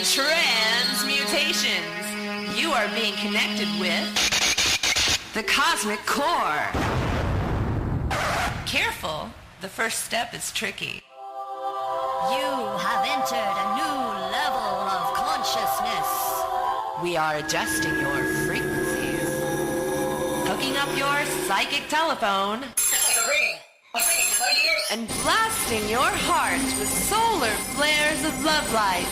Transmutations. You are being connected with the Kosmic Kore. Careful, the first step is tricky. You have entered a new level of consciousness. We are adjusting your frequencies. Hooking up your psychic telephone. And blasting your heart with solar flares of love light.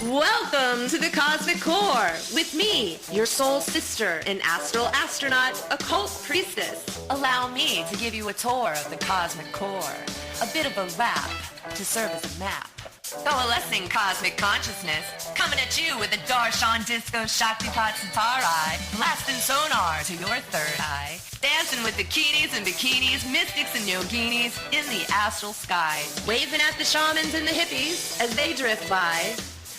Welcome to the Kosmic Kore with me, your soul sister and astral astronaut, Occult Priestess. Allow me to give you a tour of the Kosmic Kore, a bit of a wrap to serve as a map. Coalescing Kosmic Consciousness, coming at you with a Darshan Disco Shaktipat Sitar eye, blasting sonar to your third eye, dancing with bikinis and bikinis, mystics and yoginis in the astral sky, waving at the shamans and the hippies as they drift by.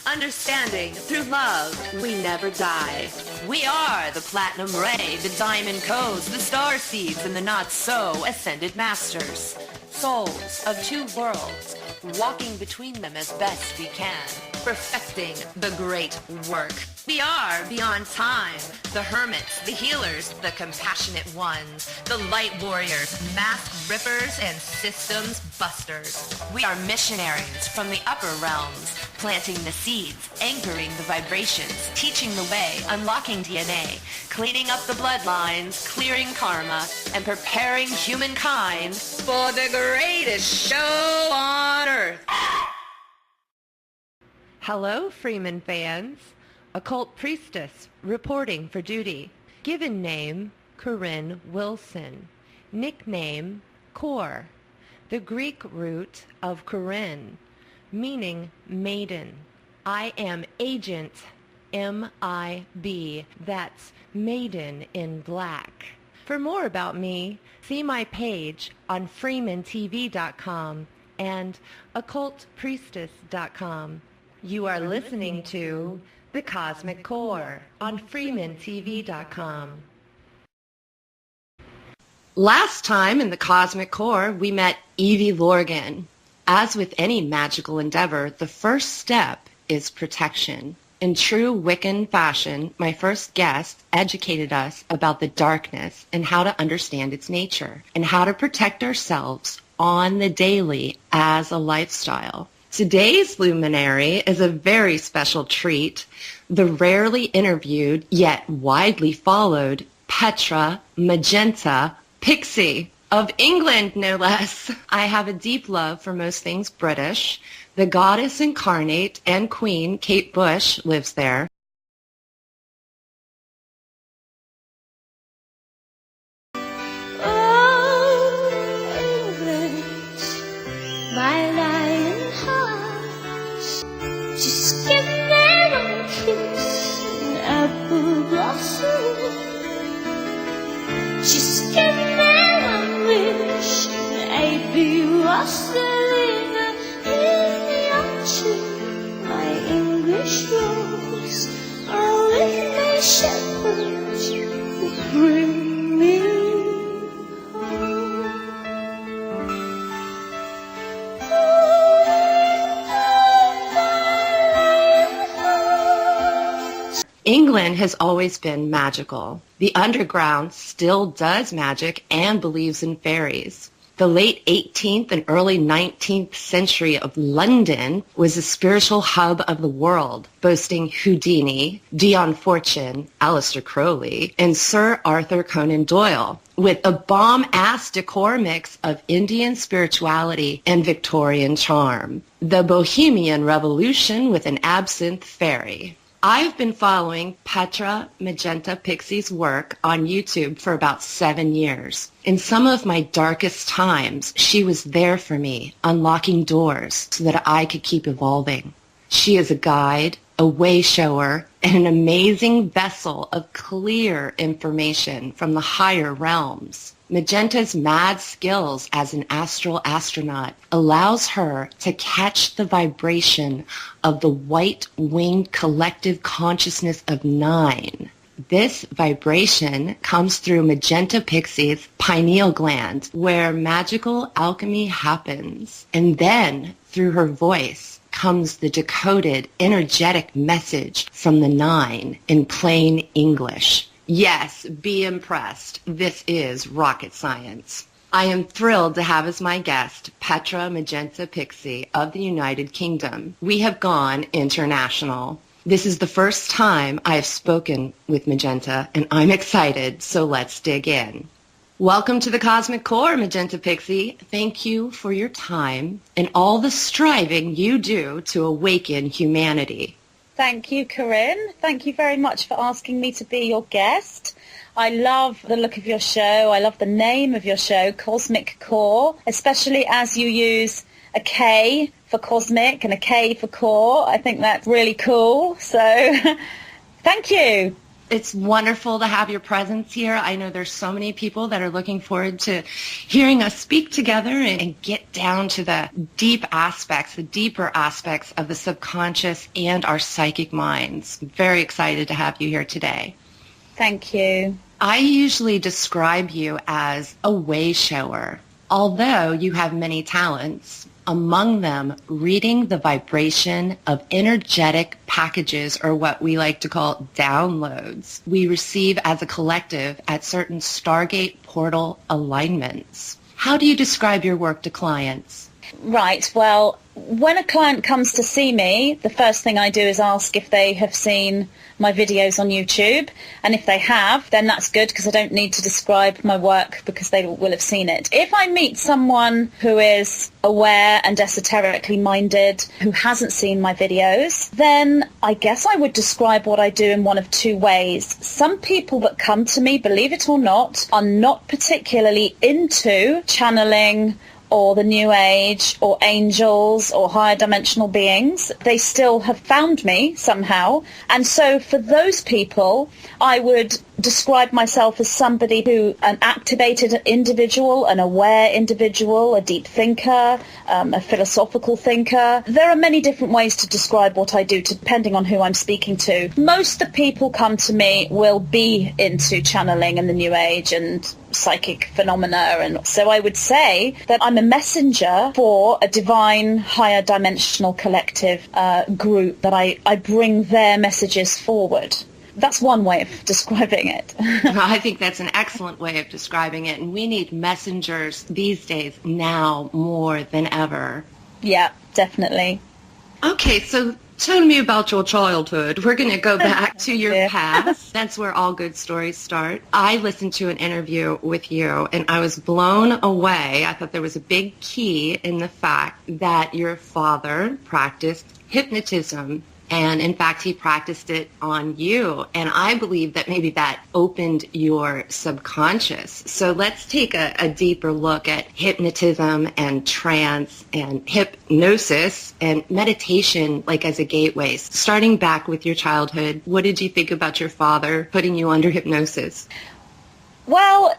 Understanding through love, we never die. We are the Platinum Ray, the Diamond Codes, the Starseeds, and the Not-So-Ascended Masters. Souls of two worlds, walking between them as best we can, perfecting the great work. We are beyond time, the hermits, the healers, the compassionate ones, the light warriors, mask rippers, and systems busters. We are missionaries from the upper realms, planting the seeds, anchoring the vibrations, teaching the way, unlocking DNA, cleaning up the bloodlines, clearing karma, and preparing humankind for the greatest show on earth. Hello, Freeman fans. Occult Priestess reporting for duty. Given name, Corinne Wilson. Nickname, Kore. The Greek root of Corinne, meaning maiden. I am Agent M.I.B. That's Maiden in Black. For more about me, see my page on freemantv.com and occultpriestess.com. You are listening to The Kosmic Kore on freemantv.com. Last time in The Kosmic Kore, we met Evie Lorgan. As with any magical endeavor, the first step is protection. In true Wiccan fashion, my first guest educated us about the darkness and how to understand its nature, and how to protect ourselves on the daily as a lifestyle. Today's luminary is a very special treat, the rarely interviewed yet widely followed Petra Magenta Pixie. Of England, no less. I have a deep love for most things British. The goddess incarnate and queen, Kate Bush, lives there. Oh, England, my lion heart, just give me one kiss, an apple blossom. Just give me one wish, and I'd be lost in the ocean. My English rose, only my shepherds will bring me home. England has always been magical. The underground still does magic and believes in fairies. The late 18th and early 19th century of London was a spiritual hub of the world, boasting Houdini, Dion Fortune, Aleister Crowley, and Sir Arthur Conan Doyle, with a bomb-ass decor mix of Indian spirituality and Victorian charm. The Bohemian Revolution with an absinthe fairy. I've been following Petra Magenta Pixie's work on YouTube for about 7 years. In some of my darkest times, she was there for me, unlocking doors so that I could keep evolving. She is a guide, a way shower, and an amazing vessel of clear information from the higher realms. Magenta's mad skills as an astral astronaut allows her to catch the vibration of the white-winged collective consciousness of 9. This vibration comes through Magenta Pixie's pineal gland, where magical alchemy happens, and then through her voice, comes the decoded energetic message from the nine in plain English. Yes, be impressed. This is rocket science. I am thrilled to have as my guest Petra Magenta Pixie of the United Kingdom. We have gone international. This is the first time I have spoken with Magenta, and I'm excited, so let's dig in. Welcome to the Cosmic Kore, Magenta Pixie. Thank you for your time and all the striving you do to awaken humanity. Thank you, Corinne. Thank you very much for asking me to be your guest. I love the look of your show. I love the name of your show, Kosmic Kore, especially as you use a K for cosmic and a K for core. I think that's really cool. So thank you. It's wonderful to have your presence here. I know there's so many people that are looking forward to hearing us speak together and get down to the deep aspects, the deeper aspects of the subconscious and our psychic minds. Very excited to have you here today. Thank you. I usually describe you as a way shower, although you have many talents. Among them, reading the vibration of energetic packages, or what we like to call downloads, we receive as a collective at certain Stargate portal alignments. How do you describe your work to clients? Right, well, when a client comes to see me, the first thing I do is ask if they have seen my videos on YouTube, and if they have, then that's good, because I don't need to describe my work because they will have seen it. If I meet someone who is aware and esoterically minded, who hasn't seen my videos, then I guess I would describe what I do in one of two ways. Some people that come to me, believe it or not, are not particularly into channeling or the New Age, or angels, or higher dimensional beings. They still have found me somehow. And so for those people, I would describe myself as somebody who, an activated individual, an aware individual, a deep thinker, a philosophical thinker. There are many different ways to describe what I do, depending on who I'm speaking to. Most of the people come to me will be into channeling and the New Age and psychic phenomena, and so I would say that I'm a messenger for a divine, higher dimensional collective group, that I bring their messages forward. That's one way of describing it. I think that's an excellent way of describing it, and we need messengers these days now more than ever. Yeah, definitely. Okay, so tell me about your childhood. We're going to go back to your past. That's where all good stories start. I listened to an interview with you, and I was blown away. I thought there was a big key in the fact that your father practiced hypnotism. And in fact, he practiced it on you. And I believe that maybe that opened your subconscious. So let's take a deeper look at hypnotism and trance and hypnosis and meditation, like as a gateway. Starting back with your childhood, what did you think about your father putting you under hypnosis? Well,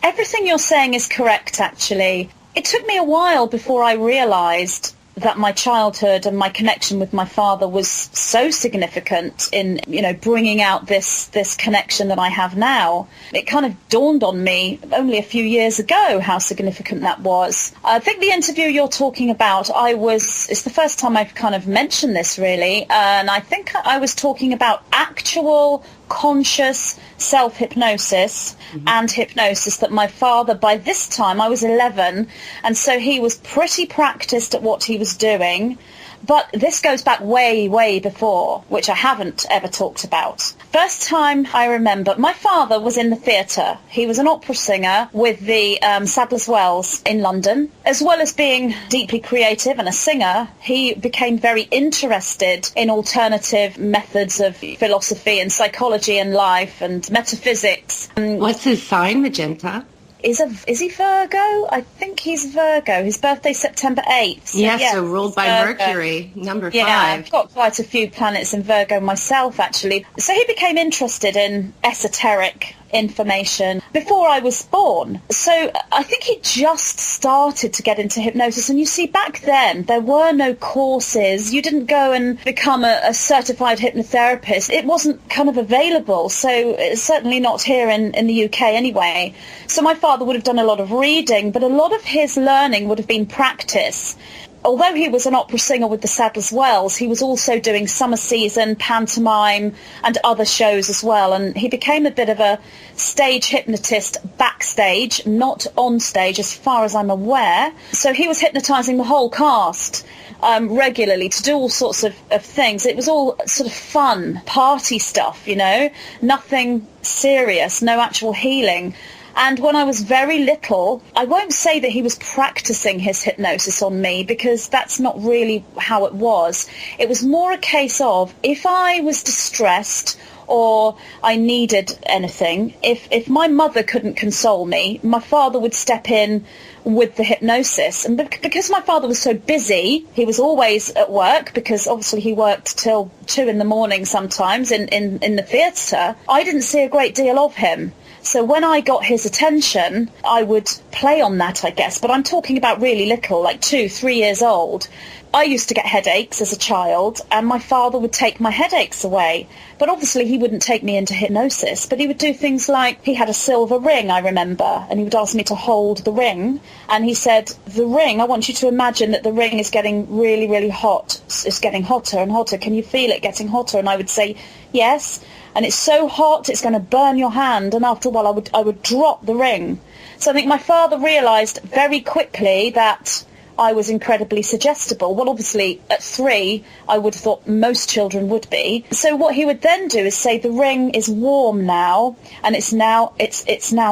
everything you're saying is correct, actually. It took me a while before I realized that my childhood and my connection with my father was so significant in, bringing out this connection that I have now. It kind of dawned on me only a few years ago how significant that was. I think the interview you're talking about, it's the first time I've kind of mentioned this, really, and I think I was talking about actual conscious self-hypnosis and hypnosis that my father, by this time I was 11, and so he was pretty practiced at what he was doing. But this goes back way, way before, which I haven't ever talked about. First time I remember, my father was in the theatre. He was an opera singer with the Sadler's Wells in London. As well as being deeply creative and a singer, he became very interested in alternative methods of philosophy and psychology and life and metaphysics. What's his sign, Magenta? Is he Virgo? I think he's Virgo. His birthday's September 8th. So yes, so ruled by Mercury, number 5. Yeah, I've got quite a few planets in Virgo myself, actually. So he became interested in esoteric information before I was born. So I think he just started to get into hypnosis. And you see, back then, there were no courses. You didn't go and become a certified hypnotherapist. It wasn't kind of available. So certainly not here in the UK anyway. So my father would have done a lot of reading, but a lot of his learning would have been practice. although he was an opera singer with the Sadler's Wells, he was also doing summer season, pantomime, and other shows as well. And he became a bit of a stage hypnotist backstage, not on stage, as far as I'm aware. So he was hypnotising the whole cast regularly to do all sorts of things. It was all sort of fun, party stuff, you know, nothing serious, no actual healing. And when I was very little, I won't say that he was practicing his hypnosis on me, because that's not really how it was. It was more a case of, if I was distressed or I needed anything, if my mother couldn't console me, my father would step in with the hypnosis. And because my father was so busy, he was always at work, because obviously he worked till 2 a.m. sometimes in the theatre, I didn't see a great deal of him. So when I got his attention, I would play on that, I guess. But I'm talking about really little, like 2, 3 years old. I used to get headaches as a child, and my father would take my headaches away. But obviously he wouldn't take me into hypnosis, but he would do things like, he had a silver ring, I remember, and he would ask me to hold the ring. And he said, the ring, I want you to imagine that the ring is getting really, really hot. It's getting hotter and hotter. Can you feel it getting hotter? And I would say, yes. And it's so hot, it's going to burn your hand. And after a while, I would drop the ring. So I think my father realised very quickly that I was incredibly suggestible. Well, obviously, at 3, I would have thought most children would be. So what he would then do is say, the ring is warm now, and it's now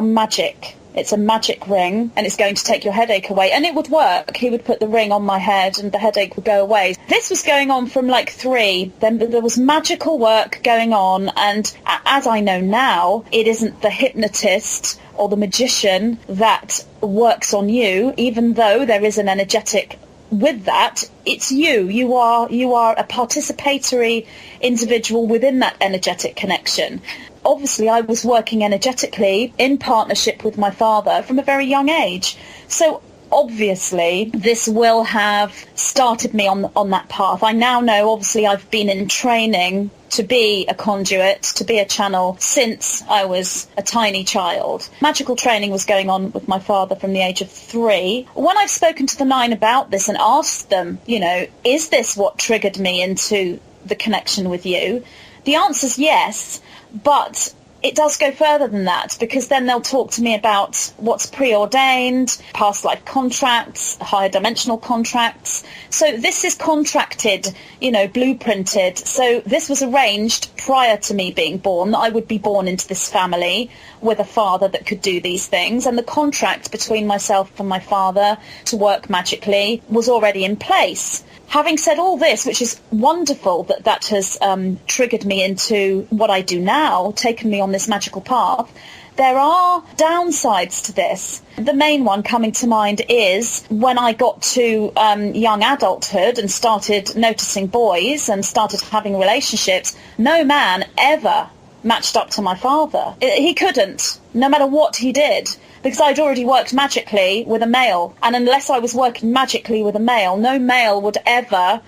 magic. It's a magic ring, and it's going to take your headache away. And it would work. He would put the ring on my head, and the headache would go away. This was going on from like 3. Then there was magical work going on, and as I know now, it isn't the hypnotist or the magician that works on you, even though there is an energetic with that. It's you. You are a participatory individual within that energetic connection. Obviously, I was working energetically in partnership with my father from a very young age. So obviously, this will have started me on that path. I now know, obviously, I've been in training to be a conduit, to be a channel, since I was a tiny child. Magical training was going on with my father from the age of 3. When I've spoken to the 9 about this and asked them, you know, is this what triggered me into the connection with you? The answer's yes, but it does go further than that, because then they'll talk to me about what's preordained, past life contracts, higher dimensional contracts. So this is contracted, you know, blueprinted. So this was arranged prior to me being born, that I would be born into this family with a father that could do these things. And the contract between myself and my father to work magically was already in place. Having said all this, which is wonderful that has triggered me into what I do now, taken me on this magical path, there are downsides to this. The main one coming to mind is when I got to young adulthood and started noticing boys and started having relationships, no man ever matched up to my father. He couldn't, no matter what he did, because I'd already worked magically with a male. And unless I was working magically with a male, no male would ever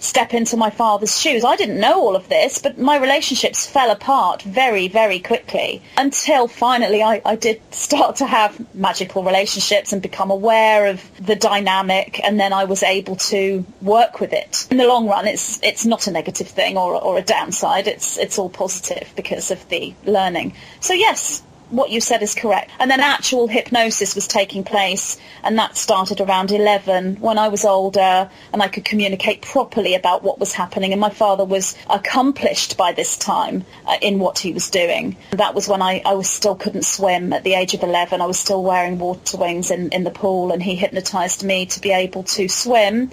step into my father's shoes. I didn't know all of this, but my relationships fell apart very, very quickly, until finally I did start to have magical relationships and become aware of the dynamic, and then I was able to work with it. In the long run, it's not a negative thing or a downside. It's all positive because of the learning. So yes, what you said is correct. And then actual hypnosis was taking place, and that started around 11, when I was older and I could communicate properly about what was happening. And my father was accomplished by this time in what he was doing. That was when I still couldn't swim at the age of 11. I was still wearing water wings in the pool, and he hypnotized me to be able to swim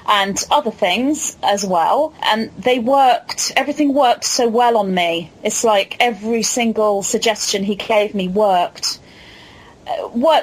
and other things as well. And they worked, everything worked so well on me. It's like every single suggestion he gave me worked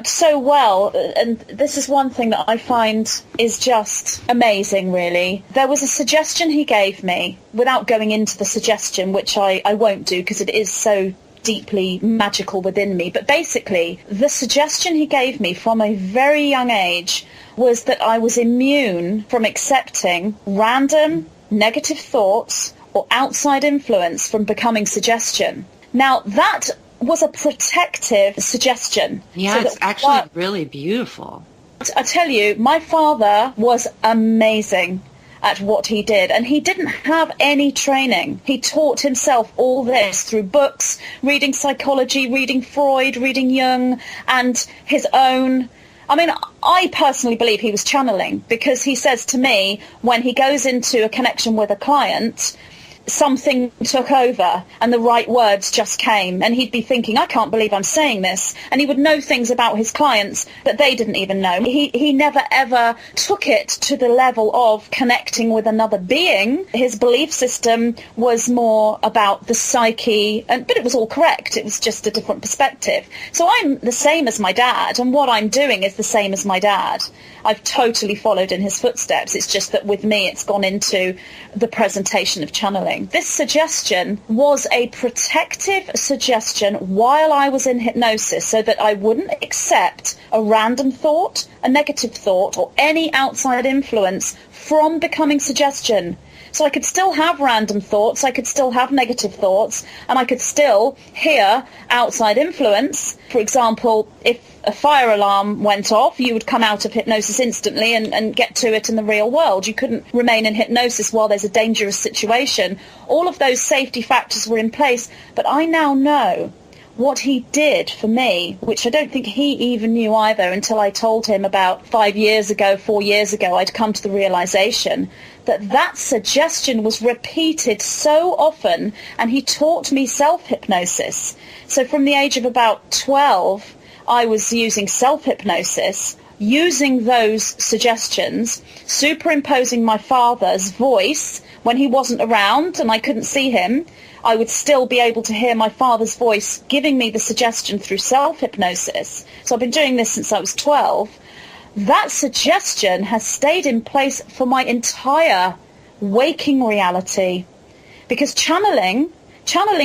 so well. And this is one thing that I find is just amazing, really. There was a suggestion he gave me, without going into the suggestion, which I won't do because it is so deeply magical within me. But basically, the suggestion he gave me from a very young age was that I was immune from accepting random negative thoughts or outside influence from becoming suggestion. Now, that was a protective suggestion. Yeah, so it's actually really beautiful. I tell you, my father was amazing at what he did, and he didn't have any training. He taught himself all this through books, reading psychology, reading Freud, reading Jung, and his own. I mean, I personally believe he was channeling, because he says to me, when he goes into a connection with a client, something took over and the right words just came, and he'd be thinking, I can't believe I'm saying this, and he would know things about his clients that they didn't even know. He never ever took it to the level of connecting with another being. His belief system was more about the psyche, but it was all correct. It was just a different perspective. So I'm the same as my dad, and what I'm doing is the same as my dad. I've totally followed in his footsteps. It's just that with me, it's gone into the presentation of channeling. This suggestion was a protective suggestion while I was in hypnosis, so that I wouldn't accept a random thought, a negative thought, or any outside influence from becoming suggestion. So I could still have random thoughts, I could still have negative thoughts, and I could still hear outside influence. For example, if a fire alarm went off, you would come out of hypnosis instantly and get to it in the real world. You couldn't remain in hypnosis while there's a dangerous situation. All of those safety factors were in place, but I now know what he did for me, which I don't think he even knew either until I told him about 4 years ago, I'd come to the realization that suggestion was repeated so often, and he taught me self-hypnosis. So from the age of about 12, I was using self-hypnosis, using those suggestions, superimposing my father's voice when he wasn't around and I couldn't see him. I would still be able to hear my father's voice giving me the suggestion through self-hypnosis. So I've been doing this since I was 12. That suggestion has stayed in place for my entire waking reality. Because channeling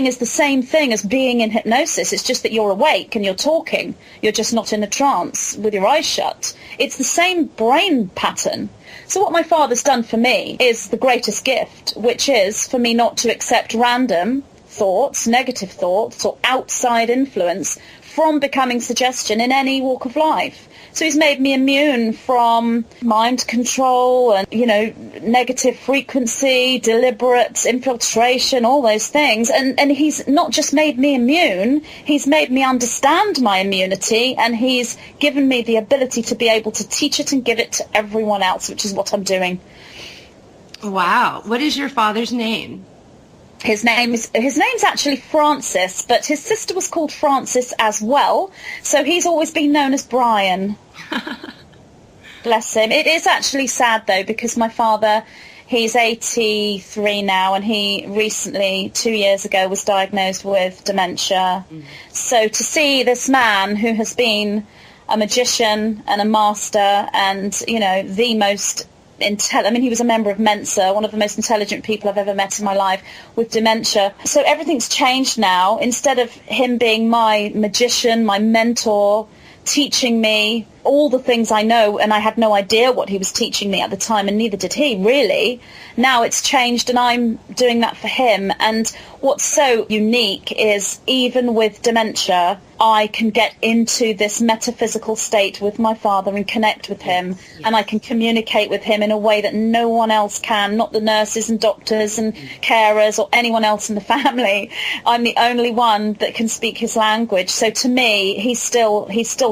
is the same thing as being in hypnosis. It's just that you're awake and you're talking. You're just not in a trance with your eyes shut. It's the same brain pattern. So what my father's done for me is the greatest gift, which is for me not to accept random thoughts, negative thoughts, or outside influence from becoming suggestion in any walk of life. So he's made me immune from mind control and, negative frequency, deliberate infiltration, all those things. And he's not just made me immune, he's made me understand my immunity, and he's given me the ability to be able to teach it and give it to everyone else, which is what I'm doing. Wow. What is your father's name? His name's actually Francis, but his sister was called Francis as well, so he's always been known as Brian. Bless him. It is actually sad, though, because my father, he's 83 now, and he recently, 2 years ago, was diagnosed with dementia. So to see this man who has been a magician and a master and, the most he was a member of Mensa, one of the most intelligent people I've ever met in my life, with dementia. So everything's changed now. Instead of him being my magician, my mentor, teaching me all the things I know, and I had no idea what he was teaching me at the time, and neither did he, really. Now it's changed, and I'm doing that for him. And what's so unique is, even with dementia, I can get into this metaphysical state with my father and connect with him, and I can communicate with him in a way that no one else can, not the nurses and doctors and carers or anyone else in the family. I'm the only one that can speak his language. So to me, he's still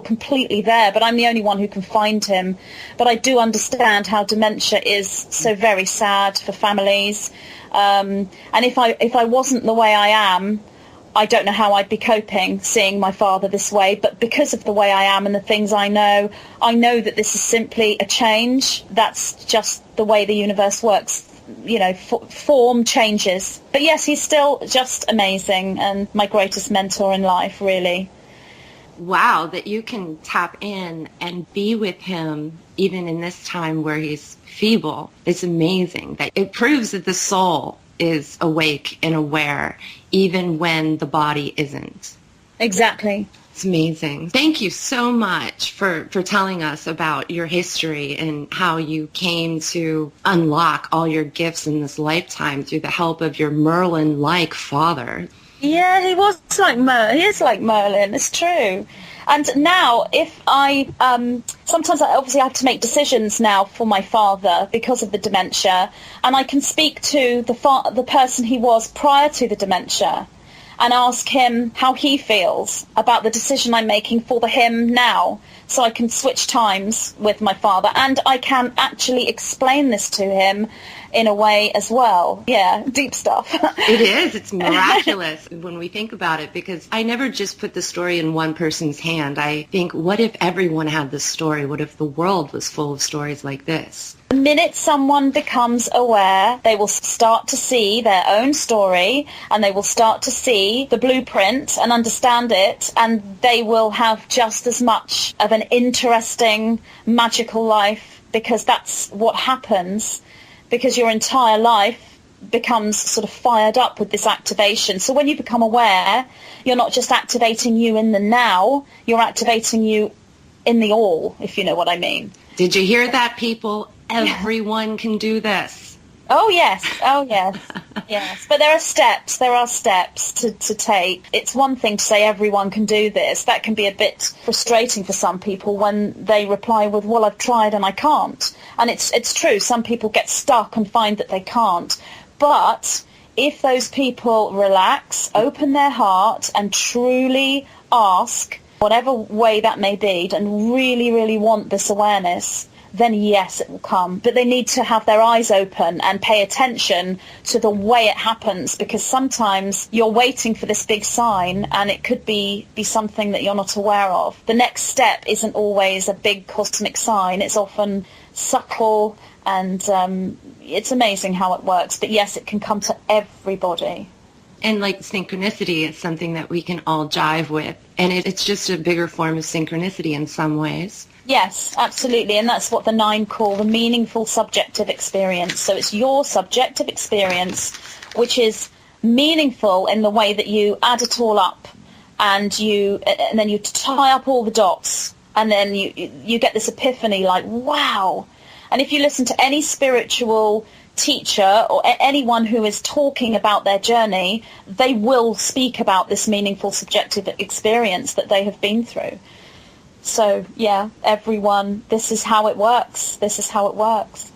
completely there, but I'm the only one who can find him. But I do understand how dementia is so very sad for families. And if I wasn't the way I am, I don't know how I'd be coping seeing my father this way. But because of the way I am and the things I know that this is simply a change. That's just the way the universe works. Form changes. But yes, he's still just amazing and my greatest mentor in life, really. Wow, that you can tap in and be with him even in this time where he's feeble. It's amazing. That it proves that the soul is awake and aware even when the body isn't. Exactly. It's amazing. Thank you so much for telling us about your history and how you came to unlock all your gifts in this lifetime through the help of your Merlin-like father. Yeah, he was like Merlin. He is like Merlin. It's true. And now, if I, sometimes I obviously have to make decisions now for my father because of the dementia, and I can speak to the person he was prior to the dementia and ask him how he feels about the decision I'm making for him now. So I can switch times with my father, and I can actually explain this to him in a way as well. Yeah, deep stuff. It is. It's miraculous when we think about it, because I never just put the story in one person's hand. I think, what if everyone had this story? What if the world was full of stories like this? The minute someone becomes aware, they will start to see their own story, and they will start to see the blueprint and understand it, and they will have just as much of an interesting, magical life, because that's what happens, because your entire life becomes sort of fired up with this activation. So when you become aware, you're not just activating you in the now, you're activating you in the all, if you know what I mean. Did you hear that, people? Everyone can do this. Oh, yes. Oh, yes. Yes. But there are steps to take. It's one thing to say everyone can do this. That can be a bit frustrating for some people when they reply with, well, I've tried and I can't. And it's true. Some people get stuck and find that they can't. But if those people relax, open their heart and truly ask, whatever way that may be, and really, really want this awareness, then yes, it will come. But they need to have their eyes open and pay attention to the way it happens, because sometimes you're waiting for this big sign and it could be something that you're not aware of. The next step isn't always a big cosmic sign. It's often subtle, and it's amazing how it works. But yes, it can come to everybody. And like synchronicity is something that we can all jive with. And it's just a bigger form of synchronicity in some ways. Yes, absolutely. And that's what the 9 call the meaningful subjective experience. So it's your subjective experience, which is meaningful in the way that you add it all up, and then you tie up all the dots, and then you get this epiphany like, wow. And if you listen to any spiritual teacher or anyone who is talking about their journey, they will speak about this meaningful subjective experience that they have been through. So, yeah, everyone, this is how it works. This is how it works.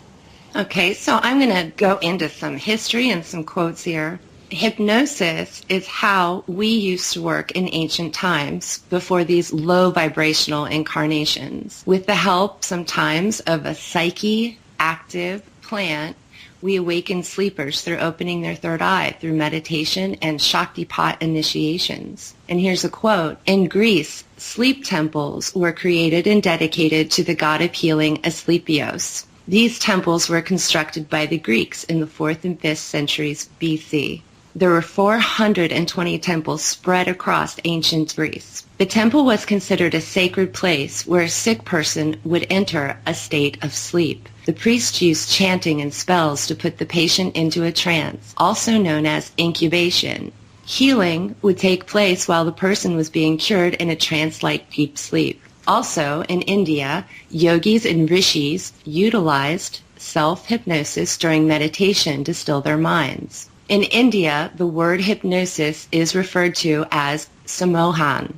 Okay, so I'm going to go into some history and some quotes here. Hypnosis is how we used to work in ancient times before these low vibrational incarnations. With the help sometimes of a psyche active plant, we awaken sleepers through opening their third eye through meditation and Shaktipat initiations. And here's a quote. In Greece, sleep temples were created and dedicated to the god of healing Asclepios. These temples were constructed by the Greeks in the 4th and 5th centuries BC. There were 420 temples spread across ancient Greece. The temple was considered a sacred place where a sick person would enter a state of sleep. The priest used chanting and spells to put the patient into a trance, also known as incubation. Healing would take place while the person was being cured in a trance-like deep sleep. Also, in India, yogis and rishis utilized self-hypnosis during meditation to still their minds. In India, the word hypnosis is referred to as samohan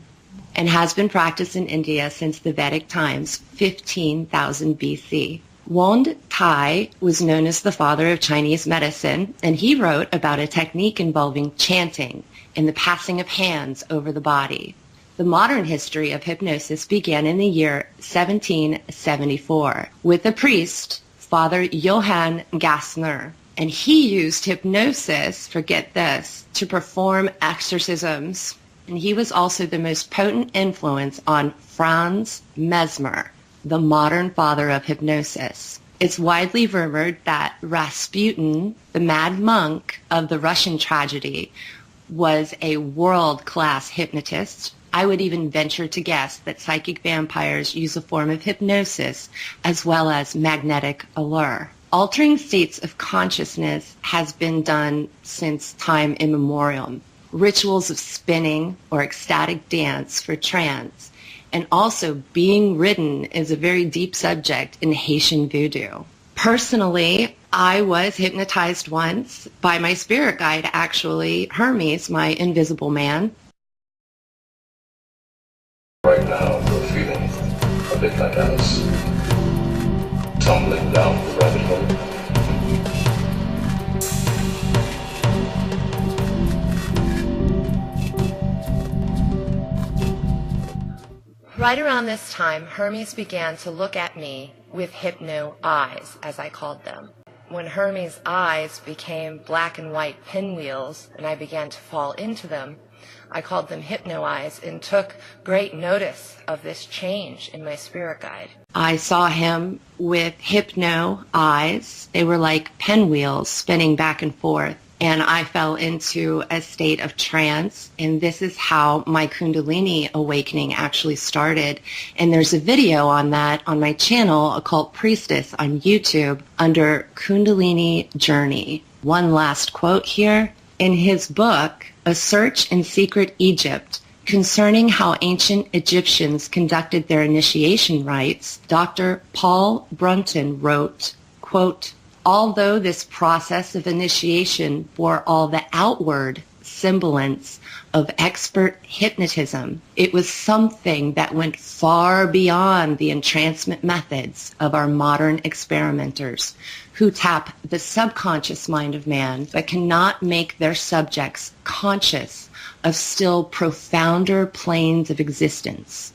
and has been practiced in India since the Vedic times, 15,000 BC. Wand Tai was known as the father of Chinese medicine, and he wrote about a technique involving chanting and the passing of hands over the body. The modern history of hypnosis began in the year 1774 with a priest, Father Johann Gassner. And he used hypnosis, forget this, to perform exorcisms. And he was also the most potent influence on Franz Mesmer, the modern father of hypnosis. It's widely rumored that Rasputin, the mad monk of the Russian tragedy, was a world-class hypnotist. I would even venture to guess that psychic vampires use a form of hypnosis as well as magnetic allure. Altering states of consciousness has been done since time immemorial. Rituals of spinning or ecstatic dance for trance, and also being ridden is a very deep subject in Haitian voodoo. Personally, I was hypnotized once by my spirit guide, actually, Hermes, my invisible man. Right now. like Alice, tumbling down the rabbit hole. Right around this time, Hermes began to look at me with hypno eyes, as I called them. When Hermes' eyes became black and white pinwheels and I began to fall into them, I called them hypno eyes and took great notice of this change in my spirit guide. I saw him with hypno eyes. They were like pinwheels spinning back and forth. And I fell into a state of trance, and this is how my Kundalini awakening actually started. And there's a video on that on my channel, Occult Priestess, on YouTube, under Kundalini Journey. One last quote here. In his book, A Search in Secret Egypt, concerning how ancient Egyptians conducted their initiation rites, Dr. Paul Brunton wrote, quote, although this process of initiation bore all the outward semblance of expert hypnotism, it was something that went far beyond the entrancement methods of our modern experimenters, who tap the subconscious mind of man but cannot make their subjects conscious of still profounder planes of existence.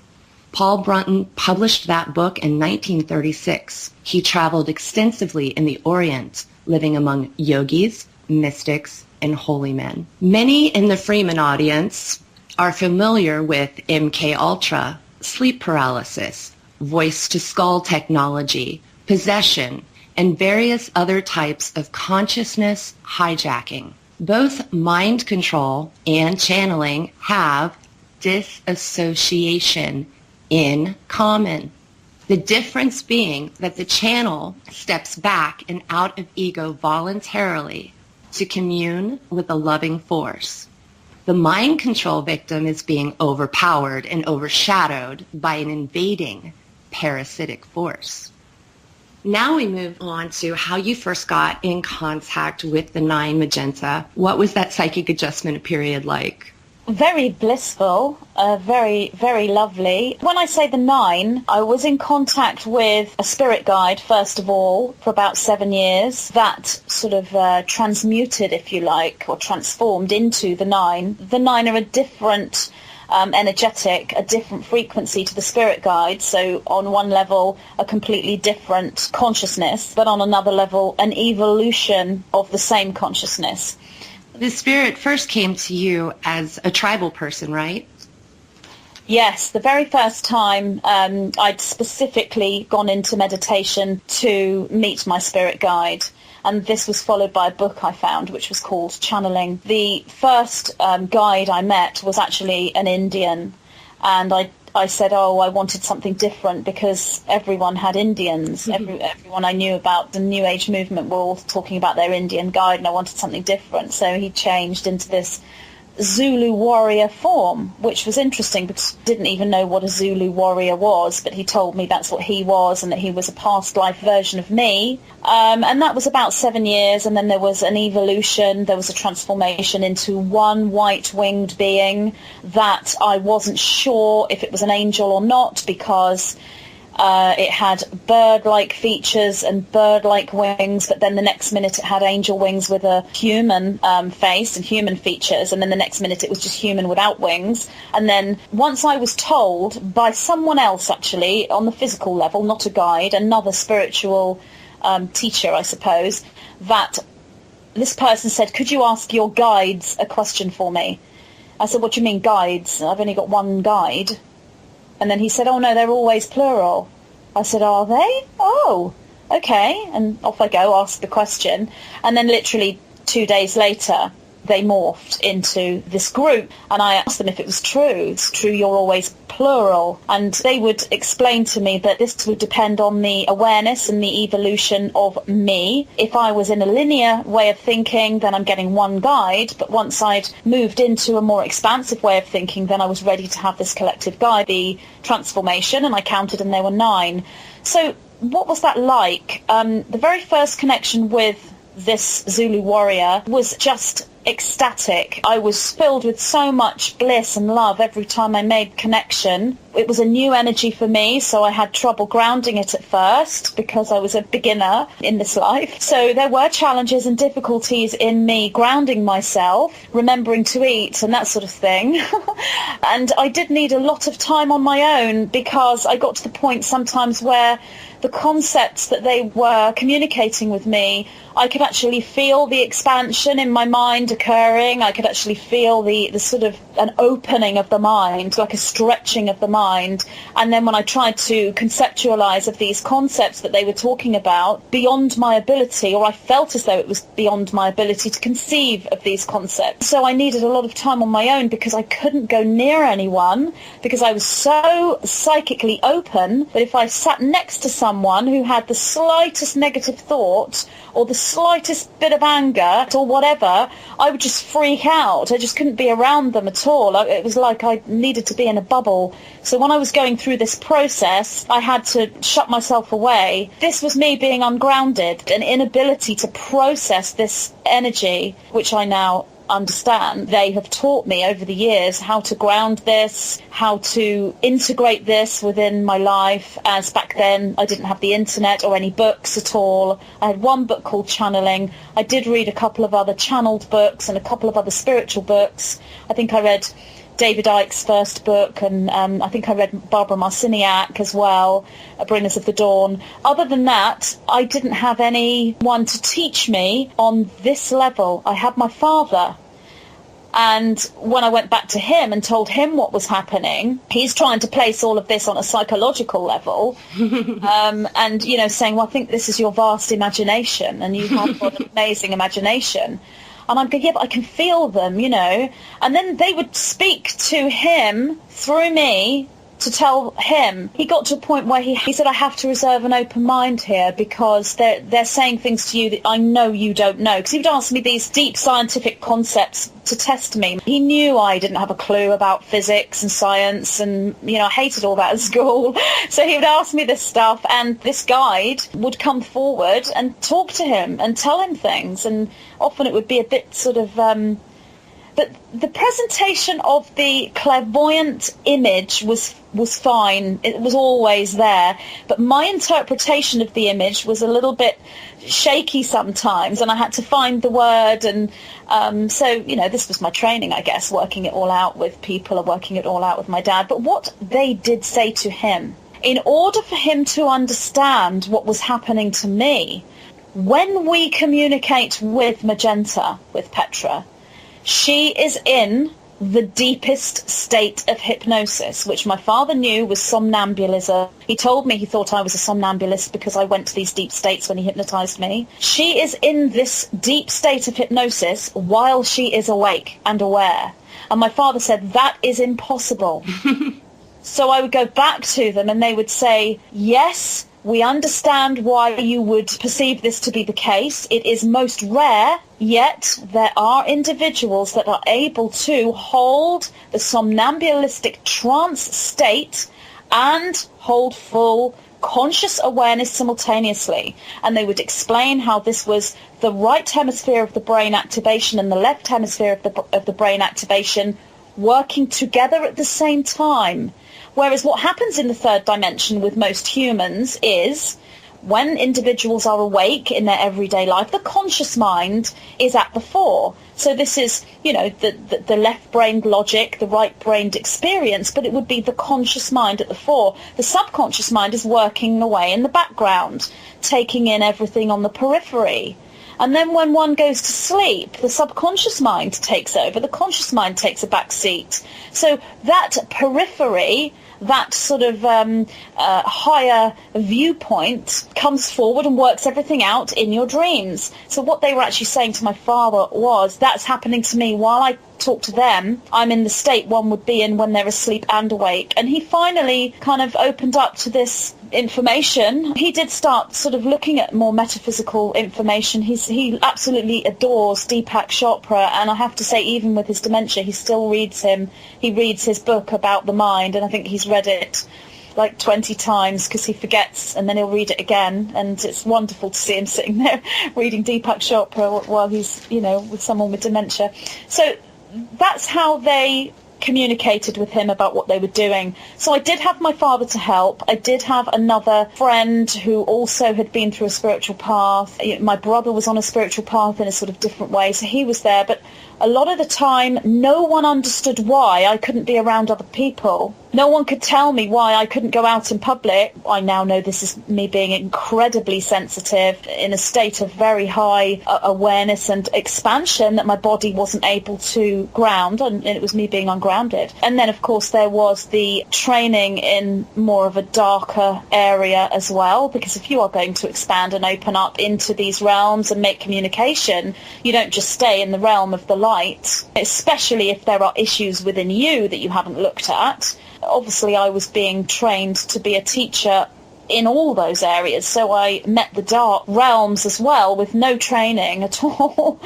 Paul Brunton published that book in 1936. He traveled extensively in the Orient, living among yogis, mystics, and holy men. Many in the Freeman audience are familiar with MK Ultra, sleep paralysis, voice-to-skull technology, possession, and various other types of consciousness hijacking. Both mind control and channeling have disassociation in common. The difference being that the channel steps back and out of ego voluntarily to commune with a loving force. The mind control victim is being overpowered and overshadowed by an invading parasitic force. Now we move on to how you first got in contact with the 9 Magenta. What was that psychic adjustment period like? Very blissful, very, very lovely. When I say the 9, I was in contact with a spirit guide, first of all, for about 7 years. That sort of transmuted, if you like, or transformed into the 9. The 9 are a different energetic, a different frequency to the spirit guide. So on one level, a completely different consciousness, but on another level, an evolution of the same consciousness. The spirit first came to you as a tribal person, right? Yes, the very first time I'd specifically gone into meditation to meet my spirit guide. And this was followed by a book I found, which was called Channeling. The first guide I met was actually an Indian. And I said, I wanted something different because everyone had Indians. Mm-hmm. Everyone I knew about the New Age movement were all talking about their Indian guide, and I wanted something different. So he changed into this Zulu warrior form, which was interesting because I didn't even know what a Zulu warrior was, but he told me that's what he was and that he was a past life version of me. And that was about 7 years, and then there was an evolution, there was a transformation into one white-winged being that I wasn't sure if it was an angel or not because it had bird-like features and bird-like wings, but then the next minute it had angel wings with a human face and human features, and then the next minute it was just human without wings. And then once I was told by someone else, actually, on the physical level, not a guide, another spiritual teacher, I suppose, that this person said, could you ask your guides a question for me? I said, what do you mean guides? I've only got one guide. And then he said, oh no, they're always plural. I said, are they? Oh, okay. And off I go, ask the question. And then literally 2 days later, they morphed into this group. And I asked them if it was true. It's true, you're always plural. And they would explain to me that this would depend on the awareness and the evolution of me. If I was in a linear way of thinking, then I'm getting one guide. But once I'd moved into a more expansive way of thinking, then I was ready to have this collective guide, the transformation, and I counted and there were 9. So what was that like? The very first connection with this Zulu warrior was just ecstatic. I was filled with so much bliss and love every time I made connection. It was a new energy for me, so I had trouble grounding it at first because I was a beginner in this life. So there were challenges and difficulties in me grounding myself, remembering to eat and that sort of thing. And I did need a lot of time on my own because I got to the point sometimes where the concepts that they were communicating with me, I could actually feel the expansion in my mind occurring. I could actually feel the sort of an opening of the mind, like a stretching of the mind. And then when I tried to conceptualize of these concepts that they were talking about, beyond my ability, or I felt as though it was beyond my ability to conceive of these concepts. So I needed a lot of time on my own because I couldn't go near anyone because I was so psychically open that if I sat next to someone who had the slightest negative thought or the slightest bit of anger or whatever, I would just freak out. I just couldn't be around them at all. It was like I needed to be in a bubble. So when I was going through this process, I had to shut myself away. This was me being ungrounded, an inability to process this energy, which I now understand. They have taught me over the years how to ground this, how to integrate this within my life, as back then I didn't have the internet or any books at all. I had one book called Channeling. I did read a couple of other channeled books and a couple of other spiritual books. I think I read David Icke's first book, and I think I read Barbara Marciniak as well, Bringers of the Dawn. Other than that, I didn't have anyone to teach me on this level. I had my father, and when I went back to him and told him what was happening, he's trying to place all of this on a psychological level, and, you know, saying, well, I think this is your vast imagination, and you have got an amazing imagination. And I'm going, yeah, but I can feel them, you know. And then they would speak to him through me to tell him. He got to a point where he said, I have to reserve an open mind here because they're saying things to you that I know you don't know. Because he would ask me these deep scientific concepts to test me. He knew I didn't have a clue about physics and science, and, you know, I hated all that at school. So he would ask me this stuff, and this guide would come forward and talk to him and tell him things. And often it would be a bit sort of... But the presentation of the clairvoyant image was fine. It was always there. But my interpretation of the image was a little bit shaky sometimes, and I had to find the word. And so, you know, this was my training, I guess, working it all out with people and working it all out with my dad. But what they did say to him, in order for him to understand what was happening to me, when we communicate with Magenta, with Petra, she is in the deepest state of hypnosis, which my father knew was somnambulism. He told me he thought I was a somnambulist because I went to these deep states when he hypnotized me. She is in this deep state of hypnosis while she is awake and aware. And my father said, that is impossible. So I would go back to them and they would say, yes, we understand why you would perceive this to be the case. It is most rare, yet there are individuals that are able to hold the somnambulistic trance state and hold full conscious awareness simultaneously. And they would explain how this was the right hemisphere of the brain activation and the left hemisphere of the brain activation working together at the same time. Whereas what happens in the third dimension with most humans is when individuals are awake in their everyday life, the conscious mind is at the fore. So this is, you know, the left-brained logic, the right-brained experience, but it would be the conscious mind at the fore. The subconscious mind is working away in the background, taking in everything on the periphery. And then when one goes to sleep, the subconscious mind takes over, the conscious mind takes a back seat. So that periphery, that sort of higher viewpoint comes forward and works everything out in your dreams. So what they were actually saying to my father was, that's happening to me while I talk to them. I'm in the state one would be in when they're asleep and awake. And he finally kind of opened up to this information. He did start sort of looking at more metaphysical information. He absolutely adores Deepak Chopra, and I have to say, even with his dementia, he still reads him. He reads his book about the mind, and I think he's read it like 20 times because he forgets, and then he'll read it again, and it's wonderful to see him sitting there reading Deepak Chopra while he's, with someone with dementia. So that's how they communicated with him about what they were doing. So I did have my father to help. I did have another friend who also had been through a spiritual path. My brother was on a spiritual path in a sort of different way, so he was there. But a lot of the time, no one understood why I couldn't be around other people. No one could tell me why I couldn't go out in public. I now know this is me being incredibly sensitive, in a state of very high awareness and expansion, that my body wasn't able to ground, and it was me being ungrounded. And then, of course, there was the training in more of a darker area as well, because if you are going to expand and open up into these realms and make communication, you don't just stay in the realm of the light, especially if there are issues within you that you haven't looked at. Obviously, I was being trained to be a teacher in all those areas, so I met the dark realms as well with no training at all.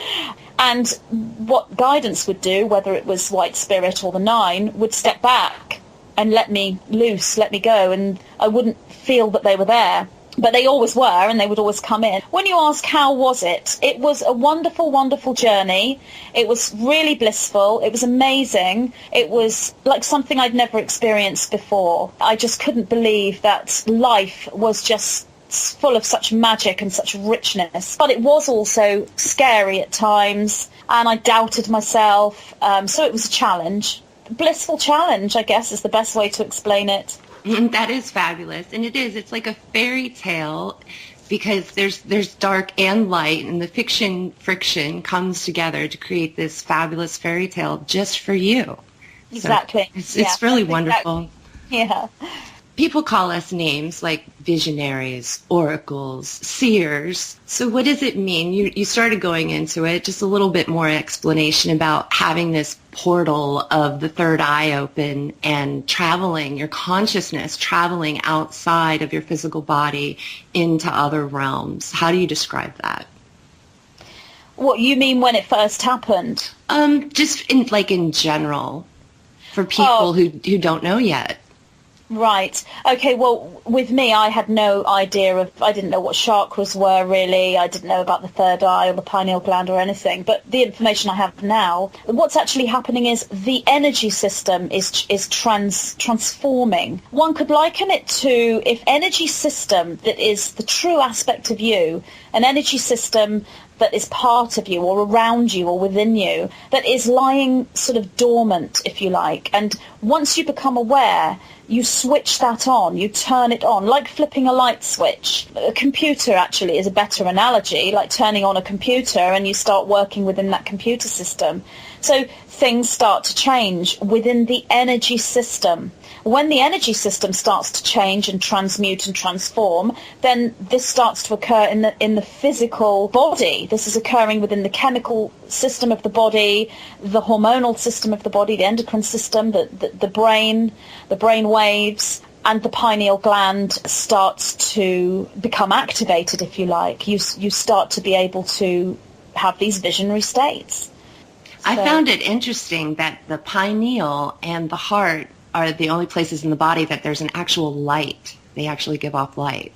And what guidance would do, whether it was White Spirit or the Nine, would step back and let me loose, let me go, and I wouldn't feel that they were there. But they always were, and they would always come in. When you ask how was it was a wonderful, wonderful journey. It was really blissful. It was amazing. It was like something I'd never experienced before. I just couldn't believe that life was just full of such magic and such richness. But it was also scary at times, and I doubted myself. So it was a challenge. A blissful challenge, I guess, is the best way to explain it. That is fabulous. And it is. It's like a fairy tale, because there's dark and light, and the friction comes together to create this fabulous fairy tale just for you. Exactly. So it's really wonderful. Yeah. People call us names like visionaries, oracles, seers. So what does it mean? You started going into it, just a little bit more explanation about having this portal of the third eye open and traveling, your consciousness traveling outside of your physical body into other realms. How do you describe that? What you mean when it first happened? Just in general, for people who don't know yet. Right. Okay, well, with me, I had no idea I didn't know what chakras were, really. I didn't know about the third eye or the pineal gland or anything. But the information I have now, what's actually happening is the energy system is transforming. One could liken it to, if energy system that is the true aspect of you, an energy system that is part of you or around you or within you, that is lying sort of dormant, if you like. And once you become aware, you switch that on, you turn it on, like flipping a light switch. A computer actually is a better analogy, like turning on a computer, and you start working within that computer system. So things start to change within the energy system. When the energy system starts to change and transmute and transform, then this starts to occur in the physical body. This is occurring within the chemical system of the body, the hormonal system of the body, the endocrine system, the brain waves, and the pineal gland starts to become activated, if you like. You start to be able to have these visionary states. I found it interesting that the pineal and the heart are the only places in the body that there's an actual light. They actually give off light.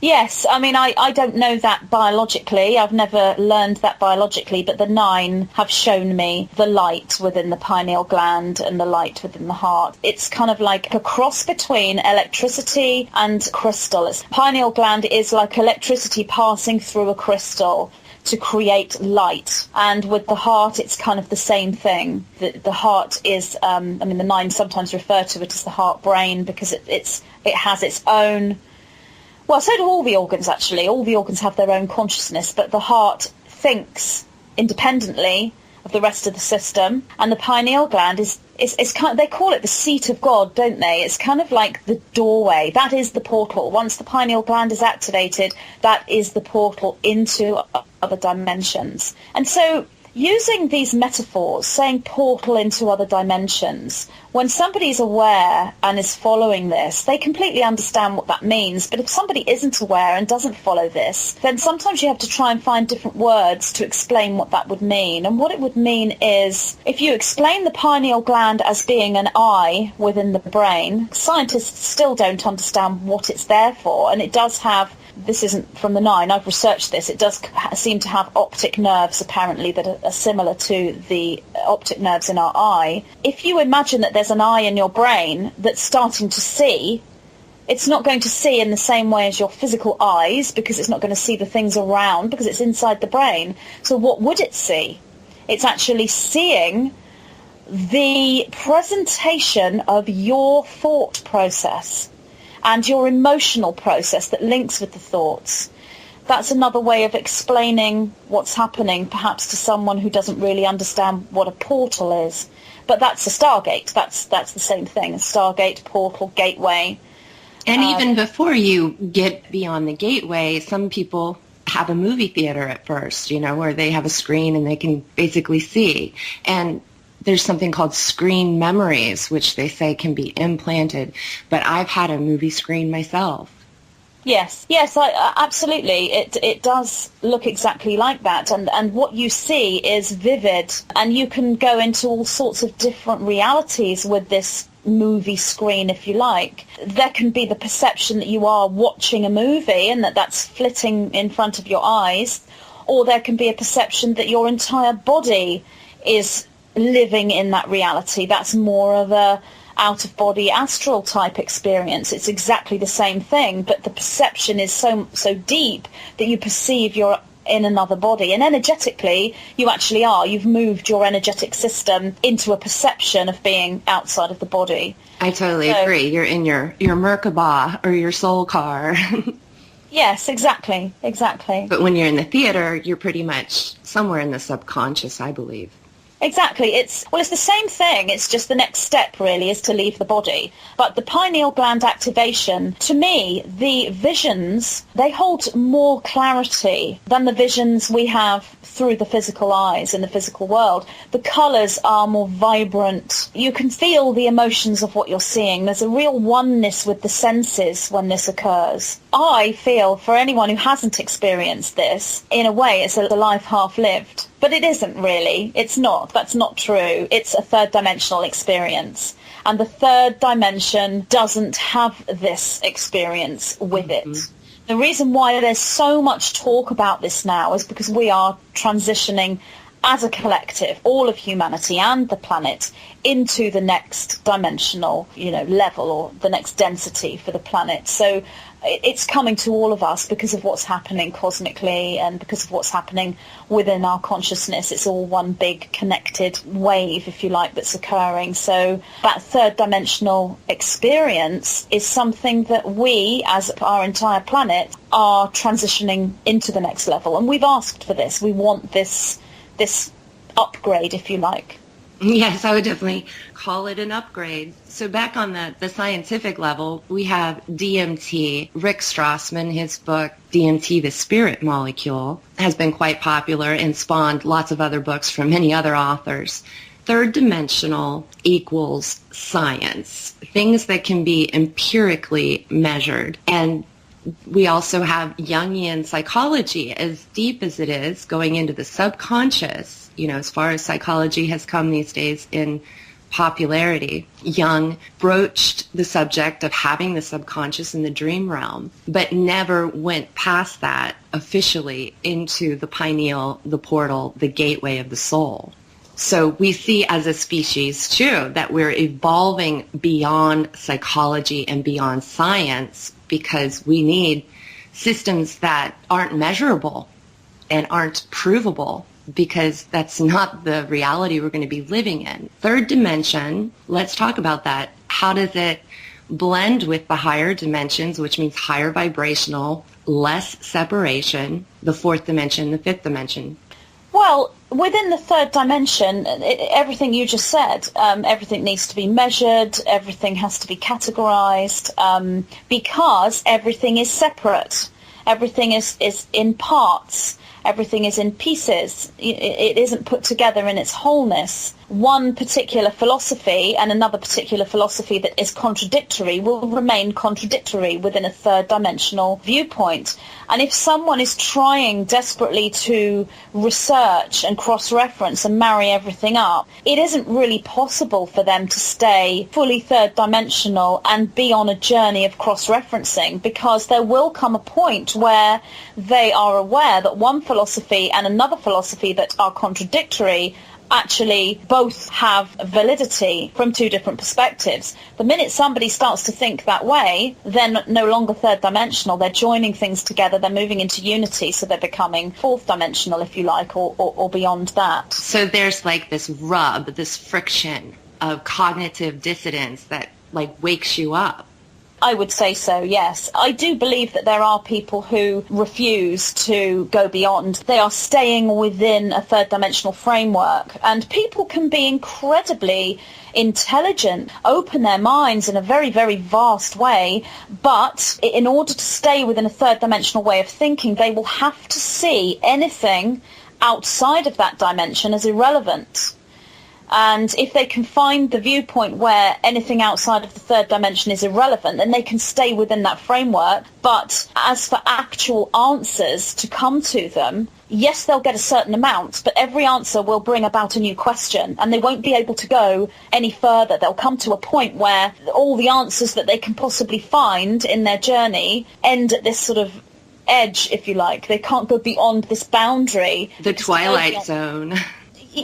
Yes, I mean, I don't know that biologically. I've never learned that biologically, but the Nine have shown me the light within the pineal gland and the light within the heart. It's kind of like a cross between electricity and crystal. Pineal gland is like electricity passing through a crystal to create light. And with the heart, it's kind of the same thing. The heart is, the Nine sometimes refer to it as the heart brain, because it has its own, well, so do all the organs, actually. All the organs have their own consciousness, but the heart thinks independently of the rest of the system. And the pineal gland is kind of, they call it the seat of God, don't they? It's kind of like the doorway. That is the portal. Once the pineal gland is activated, that is the portal into other dimensions. And so using these metaphors, saying portal into other dimensions, when somebody's aware and is following this, they completely understand what that means. But if somebody isn't aware and doesn't follow this, then sometimes you have to try and find different words to explain what that would mean. And what it would mean is, if you explain the pineal gland as being an eye within the brain, scientists still don't understand what it's there for. And it does have, this isn't from the 9, I've researched this, it does seem to have optic nerves apparently that are similar to the optic nerves in our eye. If you imagine that there's an eye in your brain that's starting to see, it's not going to see in the same way as your physical eyes, because it's not going to see the things around, because it's inside the brain. So what would it see? It's actually seeing the presentation of your thought process and your emotional process that links with the thoughts. That's another way of explaining what's happening, perhaps to someone who doesn't really understand what a portal is. But that's a stargate. That's the same thing. A stargate, portal, gateway. And even before you get beyond the gateway, some people have a movie theater at first, where they have a screen and they can basically see. And there's something called screen memories, which they say can be implanted. But I've had a movie screen myself. Yes, absolutely. It does look exactly like that. And what you see is vivid. And you can go into all sorts of different realities with this movie screen, if you like. There can be the perception that you are watching a movie and that's flitting in front of your eyes. Or there can be a perception that your entire body is living in that reality. That's more of a out-of-body astral type experience. It's exactly the same thing, but the perception is so deep that you perceive you're in another body. And energetically, you actually are. You've moved your energetic system into a perception of being outside of the body. I totally agree. You're in your Merkaba or your soul car. Yes, exactly. But when you're in the theater, you're pretty much somewhere in the subconscious, I believe. Exactly. It's the same thing. It's just the next step, really, is to leave the body. But the pineal gland activation, to me, the visions, they hold more clarity than the visions we have through the physical eyes in the physical world. The colours are more vibrant. You can feel the emotions of what you're seeing. There's a real oneness with the senses when this occurs. I feel, for anyone who hasn't experienced this, in a way, it's a life half lived. But it isn't really. It's not. That's not true. It's a third dimensional experience. And the third dimension doesn't have this experience with it. The reason why there's so much talk about this now is because we are transitioning as a collective, all of humanity and the planet, into the next dimensional, level, or the next density for the planet. So it's coming to all of us because of what's happening cosmically and because of what's happening within our consciousness. It's all one big connected wave, if you like, that's occurring. So that third dimensional experience is something that we, as our entire planet, are transitioning into the next level. And we've asked for this. We want this upgrade, if you like. Yes, I would definitely call it an upgrade. So back on the scientific level, we have DMT. Rick Strassman, his book, DMT, the Spirit Molecule, has been quite popular and spawned lots of other books from many other authors. Third dimensional equals science, things that can be empirically measured. And we also have Jungian psychology, as deep as it is, going into the subconscious. As far as psychology has come these days in popularity, Jung broached the subject of having the subconscious in the dream realm, but never went past that officially into the pineal, the portal, the gateway of the soul. So we see as a species, too, that we're evolving beyond psychology and beyond science because we need systems that aren't measurable and aren't provable, because that's not the reality we're going to be living in. Third dimension, let's talk about that. How does it blend with the higher dimensions, which means higher vibrational, less separation, the fourth dimension, the fifth dimension? Well, within the third dimension, everything you just said, everything needs to be measured, everything has to be categorized, because everything is separate. Everything is in parts. everything is in pieces. It isn't put together in its wholeness. One particular philosophy and another particular philosophy that is contradictory will remain contradictory within a third dimensional viewpoint. And if someone is trying desperately to research and cross-reference and marry everything up, it isn't really possible for them to stay fully third dimensional and be on a journey of cross-referencing, because there will come a point where they are aware that one philosophy and another philosophy that are contradictory actually both have validity from two different perspectives. The minute somebody starts to think that way, they're no longer third dimensional. They're joining things together. They're moving into unity, so they're becoming fourth dimensional, if you like, or beyond that. So there's like this rub, this friction of cognitive dissonance that like wakes you up. I would say so, yes. I do believe that there are people who refuse to go beyond. They are staying within a third dimensional framework. And people can be incredibly intelligent, open their minds in a very, very vast way. But in order to stay within a third dimensional way of thinking, they will have to see anything outside of that dimension as irrelevant. And if they can find the viewpoint where anything outside of the third dimension is irrelevant, then they can stay within that framework. But as for actual answers to come to them, yes, they'll get a certain amount, but every answer will bring about a new question, and they won't be able to go any further. They'll come to a point where all the answers that they can possibly find in their journey end at this sort of edge, if you like. They can't go beyond this boundary. The twilight zone.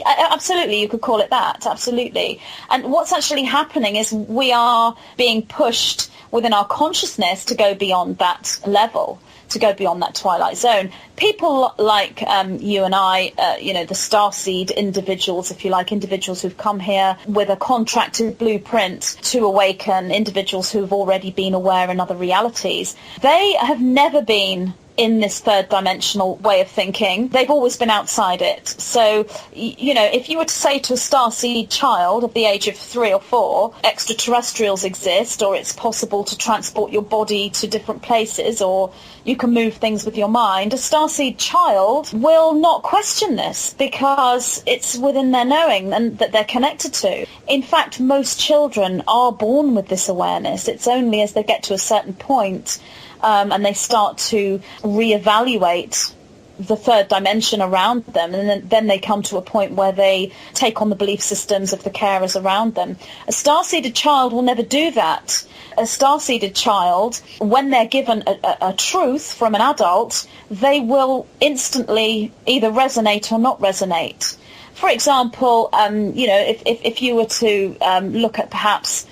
Absolutely, you could call it that, absolutely. And what's actually happening is we are being pushed within our consciousness to go beyond that level, to go beyond that twilight zone. People like you and I, the starseed individuals, if you like, individuals who've come here with a contracted blueprint to awaken, individuals who've already been aware in other realities, they have never been in this third dimensional way of thinking. They've always been outside it. So, if you were to say to a starseed child of the age of 3 or 4, extraterrestrials exist, or it's possible to transport your body to different places, or you can move things with your mind, a starseed child will not question this because it's within their knowing and that they're connected to. In fact, most children are born with this awareness. It's only as they get to a certain point and they start to reevaluate the third dimension around them, and then they come to a point where they take on the belief systems of the carers around them. A star-seeded child will never do that. A star-seeded child, when they're given a truth from an adult, they will instantly either resonate or not resonate. For example, if you were to look at perhaps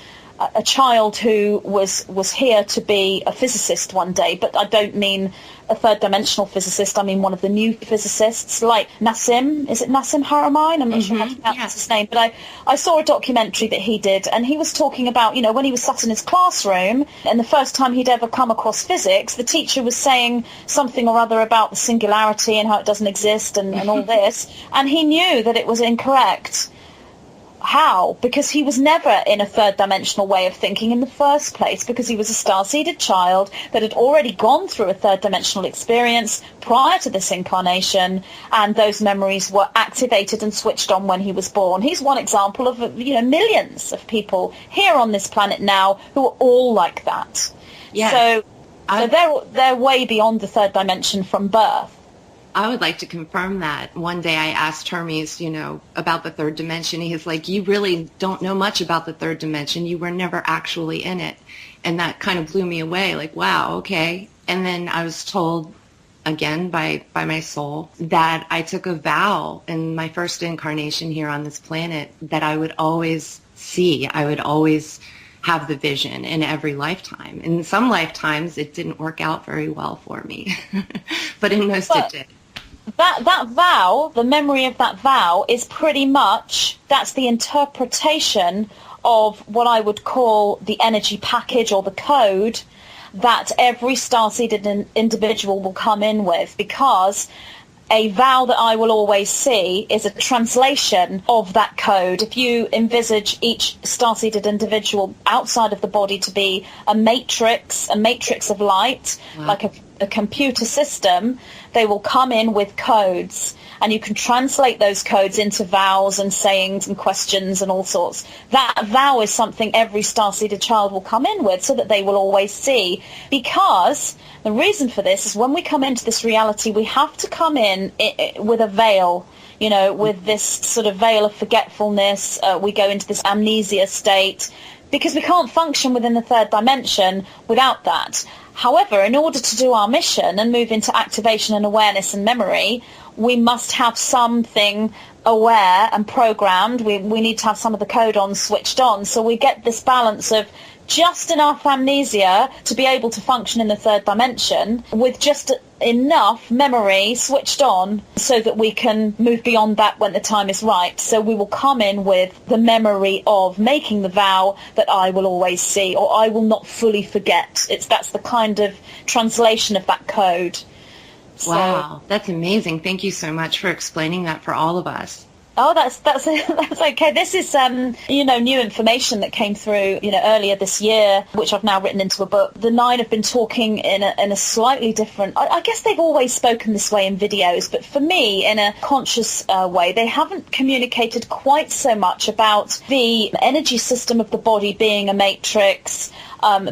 a child who was here to be a physicist one day, but I don't mean a third dimensional physicist, I mean one of the new physicists like Nassim. Is it Nassim Haramein? I'm not sure how to pronounce his name, but I saw a documentary that he did, and he was talking about, when he was sat in his classroom and the first time he'd ever come across physics, the teacher was saying something or other about the singularity and how it doesn't exist and all this, and he knew that it was incorrect. How? Because he was never in a third dimensional way of thinking in the first place, because he was a star-seeded child that had already gone through a third dimensional experience prior to this incarnation, and those memories were activated and switched on when he was born. He's one example of millions of people here on this planet now who are all like that. Yeah. So they're way beyond the third dimension from birth. I would like to confirm that. One day I asked Hermes, about the third dimension. He's like, you really don't know much about the third dimension. You were never actually in it. And that kind of blew me away. Like, wow, okay. And then I was told again by my soul that I took a vow in my first incarnation here on this planet that I would always see, I would always have the vision in every lifetime. In some lifetimes it didn't work out very well for me, but in most it did. That vow, the memory of that vow is pretty much, that's the interpretation of what I would call the energy package or the code that every star-seeded individual will come in with, because a vow that I will always see is a translation of that code. If you envisage each star-seeded individual outside of the body to be a matrix of light, wow, a computer system, they will come in with codes, and you can translate those codes into vows and sayings and questions and all sorts. That vow is something every star-seeded child will come in with, so that they will always see. Because the reason for this is, when we come into this reality, we have to come in with a veil, you know, with this sort of veil of forgetfulness. We go into this amnesia state, because we can't function within the third dimension without that. However, in order to do our mission and move into activation and awareness and memory, we must have something aware and programmed. We need to have some of the codons switched on. So we get this balance of just enough amnesia to be able to function in the third dimension, with just enough memory switched on so that we can move beyond that when the time is right. So we will come in with the memory of making the vow that I will always see, or I will not fully forget. That's the kind of translation of that code. Wow, that's amazing. Thank you so much for explaining that for all of us. Oh, that's okay. This is new information that came through earlier this year, which I've now written into a book. The Nine have been talking in a slightly different. I guess they've always spoken this way in videos, but for me, in a conscious way, they haven't communicated quite so much about the energy system of the body being a matrix.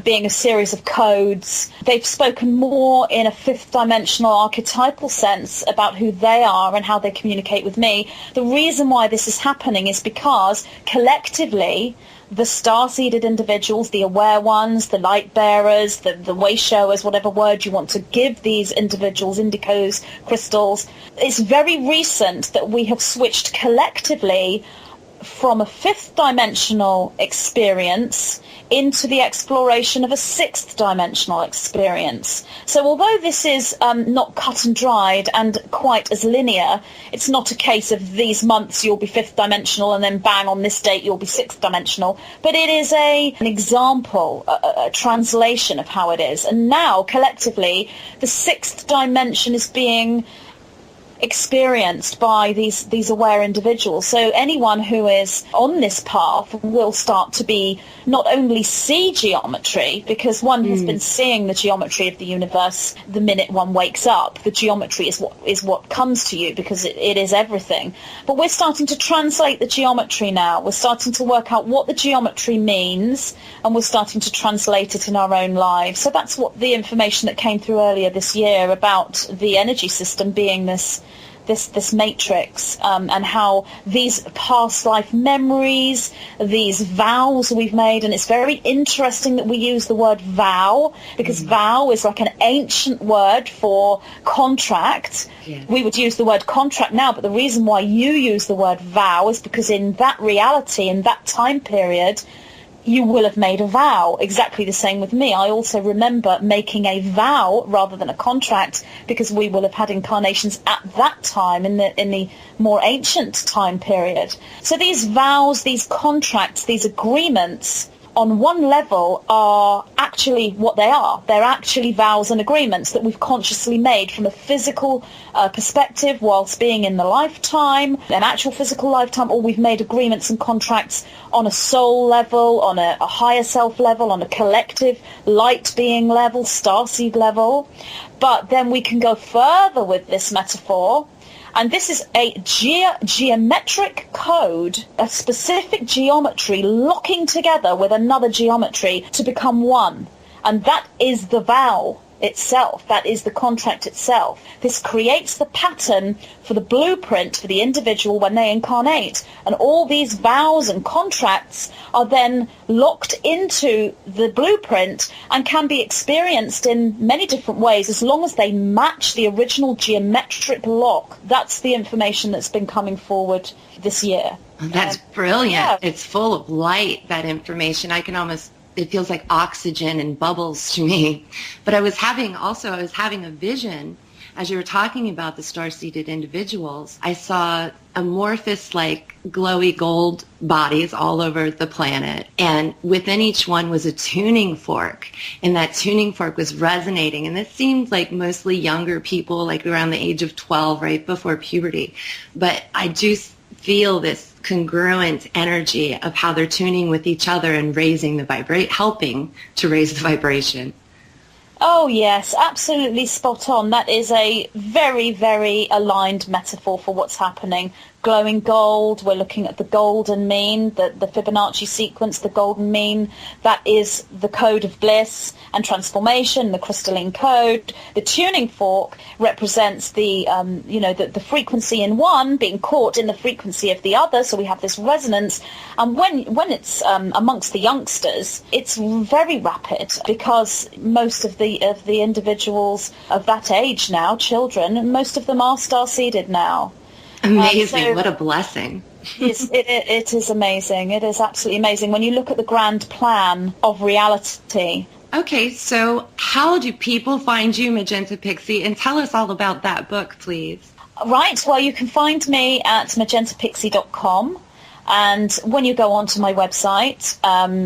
Being a series of codes. They've spoken more in a fifth dimensional archetypal sense about who they are and how they communicate with me. The reason why this is happening is because collectively the star-seeded individuals, the aware ones, the light bearers, the way showers, whatever word you want to give these individuals, indicos, crystals, it's very recent that we have switched collectively from a fifth dimensional experience into the exploration of a sixth dimensional experience. So although this is not cut and dried and quite as linear, it's not a case of these months you'll be fifth dimensional and then bang on this date you'll be sixth dimensional, but it is an example, a translation of how it is. And now collectively the sixth dimension is being experienced by these aware individuals. So anyone who is on this path will start to be not only see geometry, because one has been seeing the geometry of the universe the minute one wakes up. The geometry is what comes to you, because it is everything. But we're starting to translate the geometry now. We're starting to work out what the geometry means, and we're starting to translate it in our own lives. So that's what the information that came through earlier this year about the energy system being this matrix, and how these past life memories, these vows we've made, and it's very interesting that we use the word vow, because vow is like an ancient word for contract. Yes. We would use the word contract now, but the reason why you use the word vow is because in that reality, in that time period, you will have made a vow. Exactly the same with me. I also remember making a vow rather than a contract, because we will have had incarnations at that time in the more ancient time period. So these vows, these contracts, these agreements on one level are actually what they are. They're actually vows and agreements that we've consciously made from a physical perspective whilst being in the lifetime, an actual physical lifetime, or we've made agreements and contracts on a soul level, on a higher self level, on a collective light being level, starseed level. But then we can go further with this metaphor. And this is a geometric code, a specific geometry locking together with another geometry to become one. And that is the vow itself. That is the contract itself. This creates the pattern for the blueprint for the individual when they incarnate. And all these vows and contracts are then locked into the blueprint and can be experienced in many different ways as long as they match the original geometric lock. That's the information that's been coming forward this year. That's brilliant. Yeah. It's full of light, that information. It feels like oxygen and bubbles to me. But I was having a vision as you were talking about the star-seeded individuals. I saw amorphous, like glowy gold bodies all over the planet. And within each one was a tuning fork. And that tuning fork was resonating. And this seemed like mostly younger people, like around the age of 12, right before puberty. But I do feel this congruent energy of how they're tuning with each other and raising the helping to raise the vibration. Oh, yes, absolutely spot on. That is a very, very aligned metaphor for what's happening. Glowing gold, we're looking at the golden mean, the Fibonacci sequence, the golden mean. That is the code of bliss and transformation, the crystalline code. The tuning fork represents the frequency in one being caught in the frequency of the other, so we have this resonance. And when it's amongst the youngsters, it's very rapid, because most of the individuals of that age now, children, most of them are star-seeded now. Amazing. So what a blessing. it is amazing. It is absolutely amazing when you look at the grand plan of reality. Okay, so how do people find you, Magenta Pixie? And tell us all about that book, please. Right, well, you can find me at magentapixie.com. And when you go onto my website,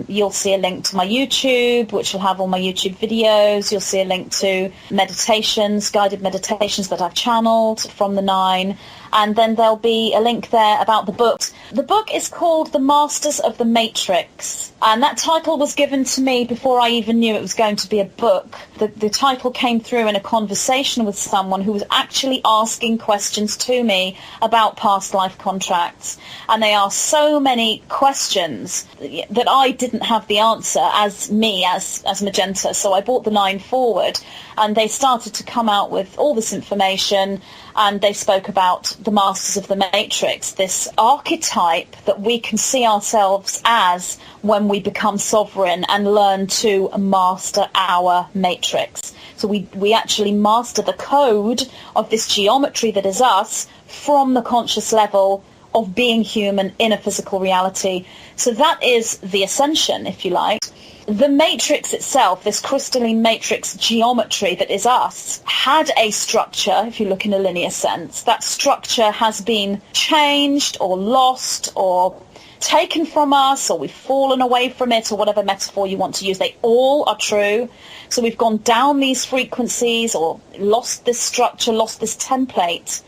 you'll see a link to my YouTube, which will have all my YouTube videos. You'll see a link to meditations, guided meditations that I've channeled from the 9. And then there'll be a link there about the books. The book is called The Masters of the Matrix. And that title was given to me before I even knew it was going to be a book. The title came through in a conversation with someone who was actually asking questions to me about past life contracts. And they asked so many questions that I didn't have the answer as Magenta. So I brought the 9 forward, and they started to come out with all this information. And they spoke about the Masters of the Matrix, this archetype that we can see ourselves as when we become sovereign and learn to master our matrix. So we actually master the code of this geometry that is us from the conscious level of being human in a physical reality. So that is the ascension, if you like. The matrix itself, this crystalline matrix geometry that is us, had a structure, if you look in a linear sense. That structure has been changed or lost or taken from us, or we've fallen away from it, or whatever metaphor you want to use. They all are true. So we've gone down these frequencies or lost this structure, lost this template.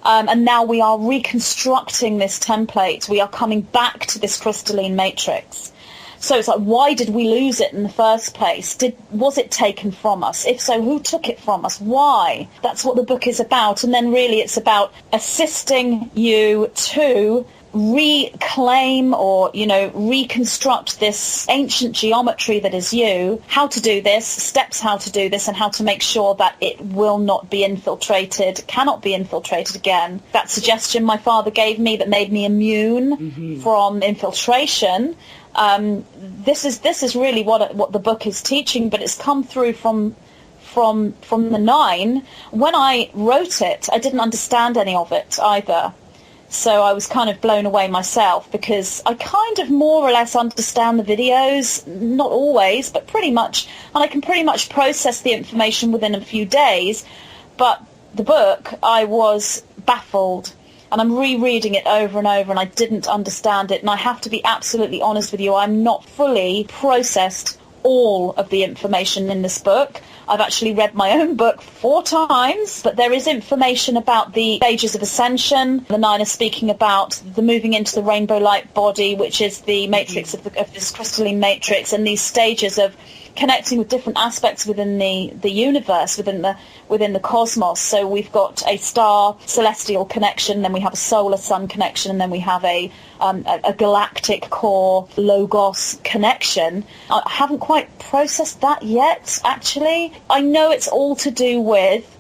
And now we are reconstructing this template. We are coming back to this crystalline matrix. So it's like, why did we lose it in the first place? Was it taken from us? If so, who took it from us? Why? That's what the book is about. And then really it's about assisting you to reclaim or, reconstruct this ancient geometry that is you, how to do this, steps how to do this, and how to make sure that it will not be infiltrated, cannot be infiltrated again. That suggestion my father gave me that made me immune from infiltration. This is really what the book is teaching, but it's come through from the 9. When I wrote it, I didn't understand any of it either. So I was kind of blown away myself, because I kind of more or less understand the videos, not always, but pretty much, and I can pretty much process the information within a few days. But the book, I was baffled, and I'm rereading it over and over, and I didn't understand it. And I have to be absolutely honest with you, I'm not fully processed all of the information in this book. I've actually read my own book 4 times, but there is information about the stages of ascension. The 9 are speaking about the moving into the rainbow light body, which is the matrix of this crystalline matrix, and these stages of connecting with different aspects within the universe, within the cosmos. So we've got a star celestial connection, then we have a solar sun connection, and then we have a galactic core logos connection. I haven't quite processed that yet, actually. I know it's all to do with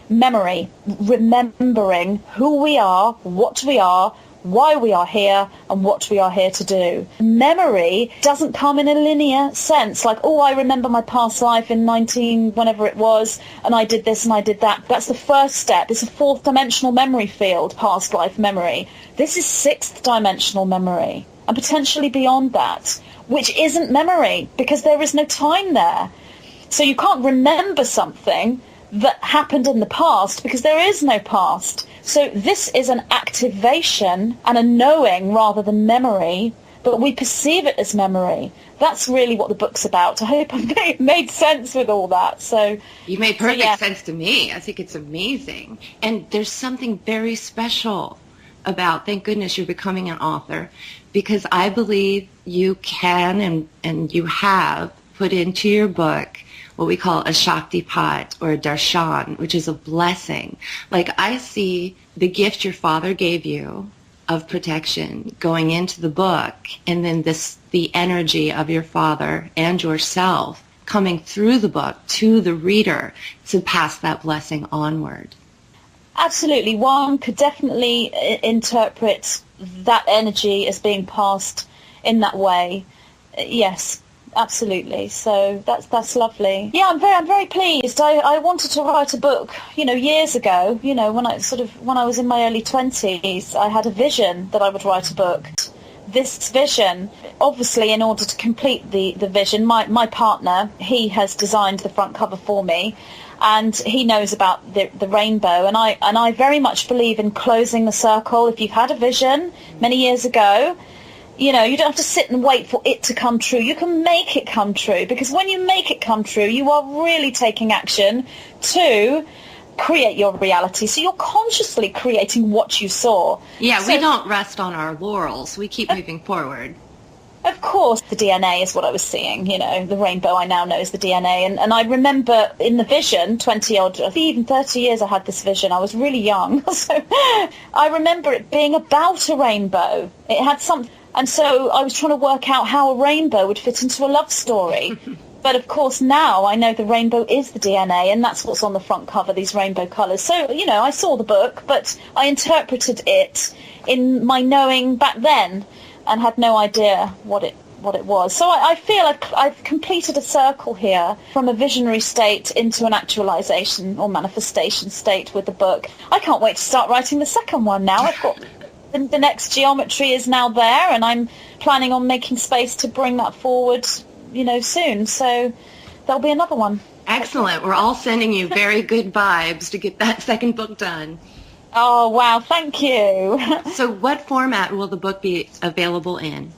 memory, remembering who we are, what we are, why we are here, and what we are here to do. Memory doesn't come in a linear sense, like, oh, I remember my past life in 19 whenever it was, and I did this and I did that. That's the first step. It's a 4th dimensional memory field, past life memory. This is 6th dimensional memory, and potentially beyond that, which isn't memory, because there is no time there. So you can't remember something that happened in the past, because there is no past. So this is an activation and a knowing rather than memory, but we perceive it as memory. That's really what the book's about. I hope I've made sense with all that. So you made perfect sense to me. I think it's amazing. And there's something very special about, thank goodness you're becoming an author, because I believe you can and you have put into your book what we call a Shaktipat or a darshan, which is a blessing. Like I see the gift your father gave you of protection going into the book, and then the energy of your father and yourself coming through the book to the reader to pass that blessing onward. Absolutely. One could definitely interpret that energy as being passed in that way. Yes, absolutely. So that's lovely. Yeah, I'm very pleased. I wanted to write a book, years ago. When I was in my early 20s, I had a vision that I would write a book. This vision, obviously, in order to complete the vision, my partner, he has designed the front cover for me, and he knows about the rainbow, and I very much believe in closing the circle. If you've had a vision many years ago, you don't have to sit and wait for it to come true. You can make it come true, because when you make it come true, you are really taking action to create your reality. So you're consciously creating what you saw. Yeah, we don't rest on our laurels. We keep moving forward. Of course, the DNA is what I was seeing, the rainbow I now know is the DNA. And I remember in the vision, 20-odd, I think even 30 years I had this vision. I was really young. So I remember it being about a rainbow. It had something. And so I was trying to work out how a rainbow would fit into a love story. But of course now I know the rainbow is the DNA, and that's what's on the front cover, these rainbow colours. So, I saw the book, but I interpreted it in my knowing back then and had no idea what it was. So I feel I've completed a circle here from a visionary state into an actualization or manifestation state with the book. I can't wait to start writing the second one now. I've got the next geometry is now there, and I'm planning on making space to bring that forward, soon. So there'll be another one. Excellent. We're all sending you very good vibes to get that second book done. Oh, wow. Thank you. So what format will the book be available in?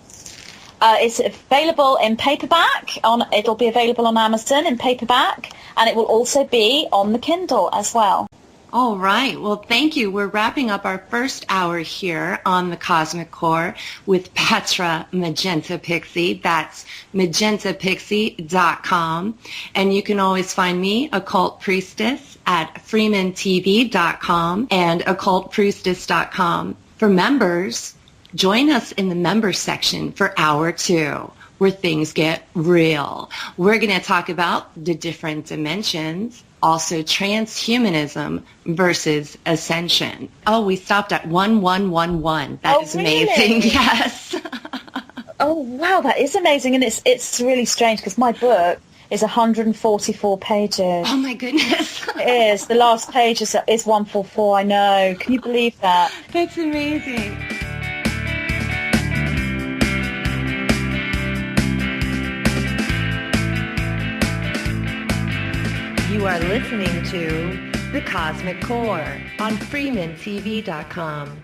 It's available in paperback. It'll be available on Amazon in paperback, and it will also be on the Kindle as well. All right. Well, thank you. We're wrapping up our first hour here on the Kosmic Kore with Petra Magenta Pixie. That's magentapixie.com. And you can always find me, Occult Priestess, at freemantv.com and occultpriestess.com. For members, join us in the members section for hour 2, where things get real. We're going to talk about the different dimensions, also transhumanism versus ascension. Oh, we stopped at 1111. That is amazing. Really? Yes. Oh, wow, that is amazing. And it's really strange because my book is 144 pages. Oh, my goodness. It is. The last page is 144, I know. Can you believe that? That's amazing. You are listening to The Kosmic Kore on freemantv.com.